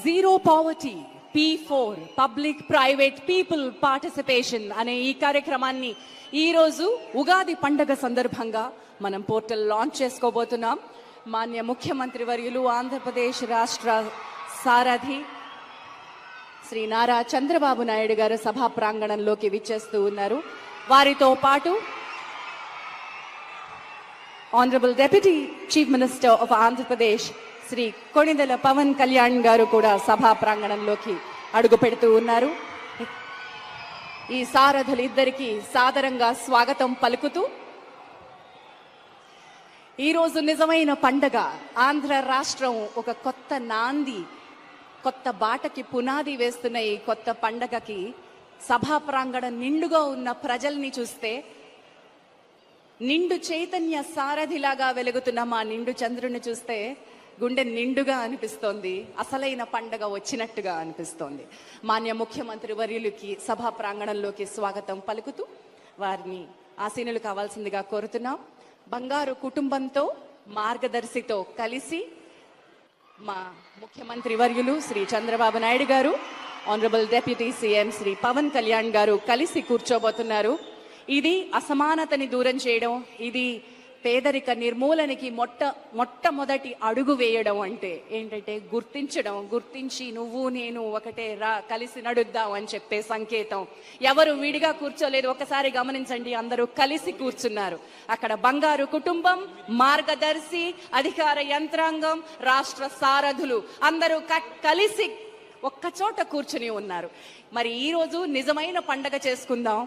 Zero poverty P4 public private people participation అనే ఈ కార్యక్రమాన్ని ఈరోజు ఉగాది పండగ సందర్భంగా మనం పోర్టల్ లాంచ్ చేసుకోబోతున్నాం. మాన్య ముఖ్యమంత్రి వర్యులు ఆంధ్రప్రదేశ్ రాష్ట్ర సారథి శ్రీ నారా చంద్రబాబు నాయుడు గారు సభా ప్రాంగణంలోకి విచ్చేస్తూ ఉన్నారు. వారితో పాటు honourable deputy chief minister of Andhra Pradesh Shri Konidela Pawan Kalyan garu కూడా సభా ప్రాంగణంలోకి అడుగు పెడుతూ ఉన్నారు. ఈ సారథులిద్దరికీ సాదరంగా స్వాగతం పలుకుతూ ఈరోజు నిజమైన పండగ. ఆంధ్ర రాష్ట్రం ఒక కొత్త నాంది, కొత్త బాటకి పునాది వేస్తున్న ఈ కొత్త పండగకి సభా ప్రాంగణం నిండుగా ఉన్న ప్రజల్ని చూస్తే నిండు చైతన్య సారథిలాగా వెలుగుతున్న మా నిండు చంద్రుని చూస్తే గుండె నిండుగా అనిపిస్తోంది. అసలైన పండగ వచ్చినట్టుగా అనిపిస్తోంది. మాన్య ముఖ్యమంత్రి వర్యులకి సభా ప్రాంగణంలోకి స్వాగతం పలుకుతూ వారిని ఆసీనులు కావాల్సిందిగా కోరుతున్నాం. బంగారు కుటుంబంతో మార్గదర్శితో కలిసి మా ముఖ్యమంత్రి వర్యులు Shri Chandrababu Naidu garu, honourable deputy CM Shri Pawan Kalyan garu కలిసి కూర్చోబోతున్నారు. ఇది అసమానతని దూరం చేయడం, ఇది పేదరిక నిర్మూలనకి మొట్టమొదటి అడుగు వేయడం. అంటే ఏంటంటే గుర్తించి నువ్వు నేను ఒకటే రా, కలిసి నడుద్దాం అని చెప్పే సంకేతం. ఎవరు విడిగా కూర్చోలేదు, ఒకసారి గమనించండి, అందరూ కలిసి కూర్చున్నారు. అక్కడ బంగారు కుటుంబం, మార్గదర్శి, అధికార యంత్రాంగం, రాష్ట్ర సారథులు అందరూ కలిసి ఒక్కచోట కూర్చుని ఉన్నారు. మరి ఈ రోజు నిజమైన పండగ చేసుకుందాం.